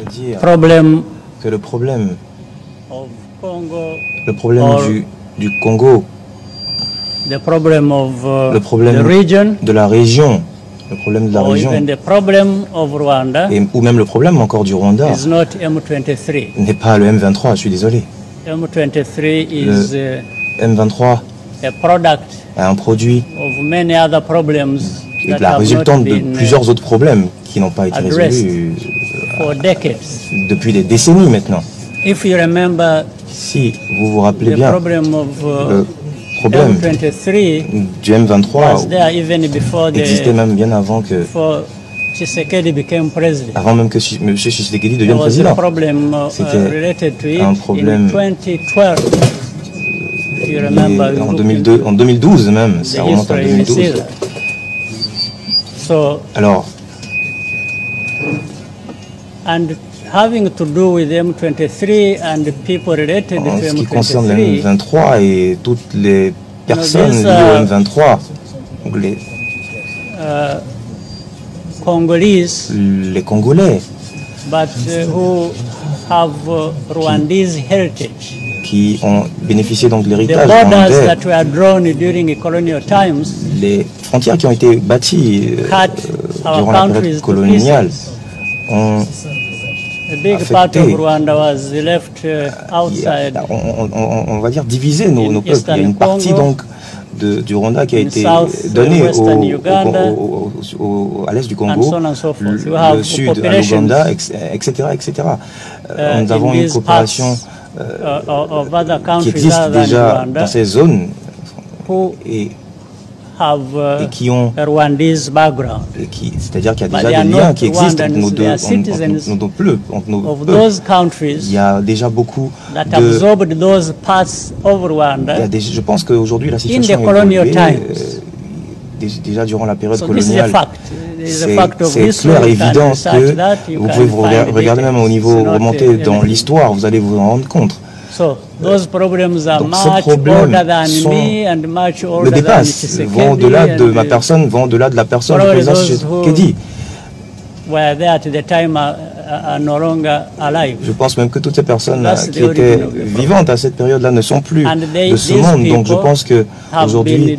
dire problem que le problème of Congo, du Congo, the problem of le problème the region, de la région, le problème de la or région, even the problem of Rwanda ou même le problème encore du Rwanda, is not M23. n'est pas le M23, je suis désolé. M23 is M23 a product est un produit of many other problems qui est that la have résultante not de been plusieurs autres problèmes qui n'ont pas été addressed résolus for decades. depuis des décennies maintenant. If you remember Si vous vous rappelez the bien, problem of le problème M23 du M23 was there even before existait même bien avant que, before Tshisekedi became president. avant même que M. Tshisekedi There devienne was a président. problem C'était related to it un problème in 2012. If you remember, en 2012 même, ça remonte en 2012. So, Alors, and having to do with M23 and the people related en to ce qui concerne le M23, M23 et toutes les personnes these, liées au M23, donc Congolese, les Congolais but who have Rwandese heritage. qui ont bénéficié donc de The l'héritage borders rwandais, that were drawn during colonial times les frontières qui ont été bâties cut durant our la countries période to coloniale pieces. ont A big part of affecté, Rwanda was left outside. on va dire diviser nos peuples. Il y a une partie donc du Rwanda qui a été donnée à l'est du Congo, le sud à l'Ouganda, etc. Nous avons une coopération qui existe déjà dans ces zones et qui ont, c'est-à-dire qu'il y a déjà des liens qui existent entre nos deux peuples. Il y a déjà beaucoup je pense qu'aujourd'hui la situation est évoluée, déjà durant la période coloniale. C'est clair et évident que vous pouvez vous regarder même au niveau remonté dans l'histoire, vous allez vous en rendre compte. Donc ces problèmes me dépassent, vont au-delà de ma personne, vont au-delà de la personne du président Tshisekedi. Je pense même que toutes ces personnes qui étaient vivantes à cette période-là ne sont plus de ce monde. Donc je pense qu'aujourd'hui,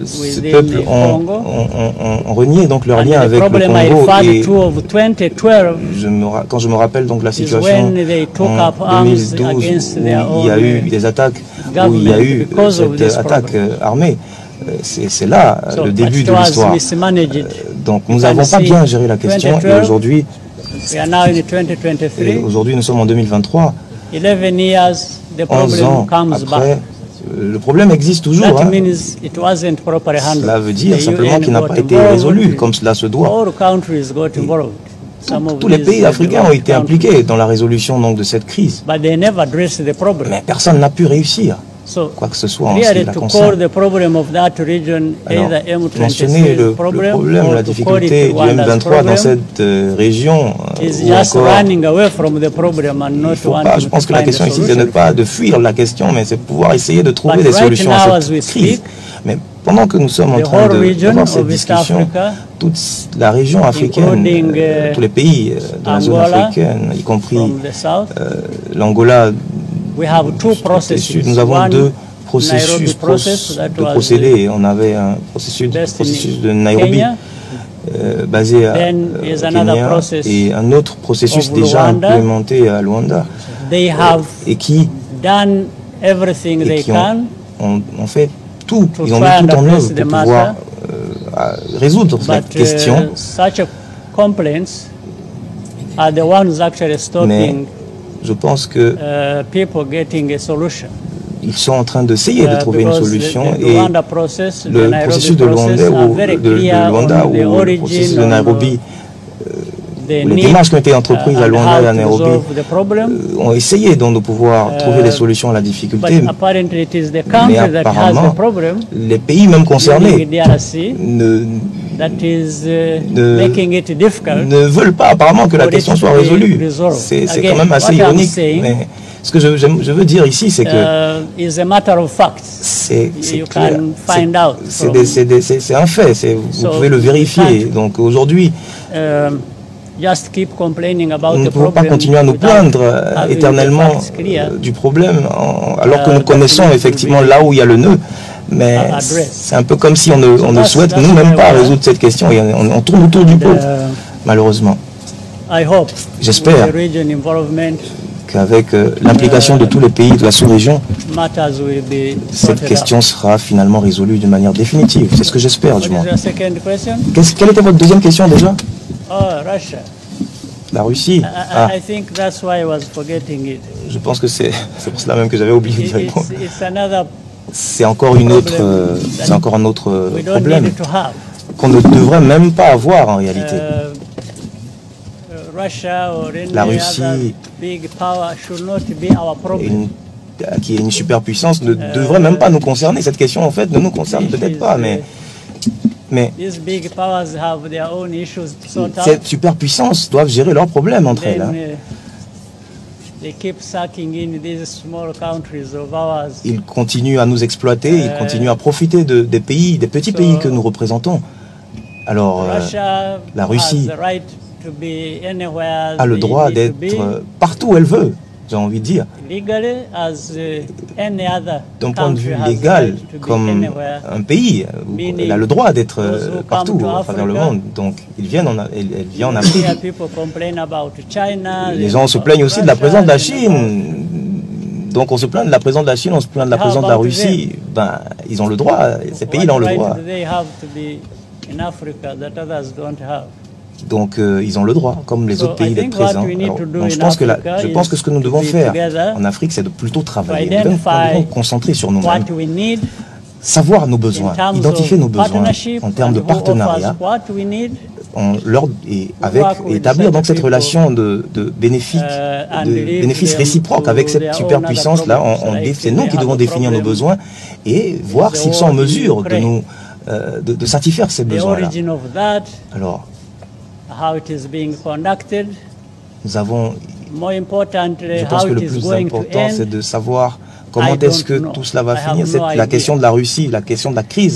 ces peuples ont renié donc leur lien avec le Congo. Et quand je me rappelle donc la situation en 2012 où il y a eu des attaques, où il y a eu cette attaque armée, c'est là le début de l'histoire. Donc nous n'avons pas bien géré la question et aujourd'hui nous sommes en 2023, 11 ans après. Le problème existe toujours. Cela veut dire simplement qu'il n'a pas été résolu comme cela se doit. Tous les pays africains ont été impliqués dans la résolution donc, de cette crise. Mais personne n'a pu réussir, quoi que ce soit en ce qui la concerne. Alors, mentionner le problème, la difficulté du M23 dans cette région, ou encore, je pense que la question ici, c'est de fuir la question, mais c'est pouvoir essayer de trouver des solutions à cette crise. Mais pendant que nous sommes en train d'avoir cette discussion, toute la région africaine, tous les pays de la zone africaine, y compris l'Angola, nous avons deux processus de procédés. On avait un processus de Nairobi basé à Kenya et un autre processus déjà implémenté à Luanda et qui ont fait tout, ils ont mis tout en œuvre pour pouvoir résoudre cette question. Mais je pense que ils sont en train d'essayer de trouver une solution et le processus de Luanda ou le processus de Nairobi, les démarches qui ont été entreprises à Luanda et à Nairobi ont essayé donc de pouvoir trouver des solutions à la difficulté. Mais apparemment, les pays même concernés ne veulent pas apparemment que la question soit résolue. C'est quand même assez ironique. Mais ce que je veux dire ici, c'est que c'est clair, c'est un fait, vous pouvez le vérifier. Donc aujourd'hui, ne pouvons pas continuer à nous plaindre éternellement du problème, alors que nous connaissons effectivement là où il y a le nœud. Mais c'est un peu comme si on ne souhaite nous-mêmes pas résoudre cette question et on tourne autour du pot, malheureusement. J'espère qu'avec l'implication de tous les pays de la sous-région, cette question sera finalement résolue d'une manière définitive. C'est ce que j'espère, du moins. Quelle était votre deuxième question déjà? La Russie. Je pense que c'est pour cela même que j'avais oublié de répondre. C'est encore un autre problème qu'on ne devrait même pas avoir en réalité. La Russie, qui est une superpuissance, ne devrait même pas nous concerner. Cette question, en fait, ne nous concerne peut-être pas, mais cette superpuissance doivent gérer leurs problèmes entre elles. Ils continuent à nous exploiter, ils continuent à profiter des petits pays que nous représentons. Alors, la Russie a le droit d'être partout où elle veut, j'ai envie de dire. D'un point de vue légal, comme un pays, elle a le droit d'être partout à travers le monde. Donc, elle vient en Afrique. Les gens se plaignent aussi de la présence de la Chine. Donc, on se plaint de la présence de la Chine, on se plaint de la présence de la Russie. Ben, ils ont le droit, ces pays ont le droit. Donc, ils ont le droit, comme les autres pays, d'être présents. Donc, je pense que ce que nous devons faire en Afrique, c'est de plutôt travailler. Nous devons concentrer sur nous-mêmes, savoir nos besoins, identifier nos besoins en termes de partenariat, et établir donc cette relation de bénéfice réciproque avec cette superpuissance-là. C'est nous qui devons définir nos besoins et voir s'ils sont en mesure de satisfaire ces besoins-là. Alors, nous avons, je pense que le plus important, c'est de savoir comment est-ce que tout cela va finir. C'est la question de la Russie, la question de la crise.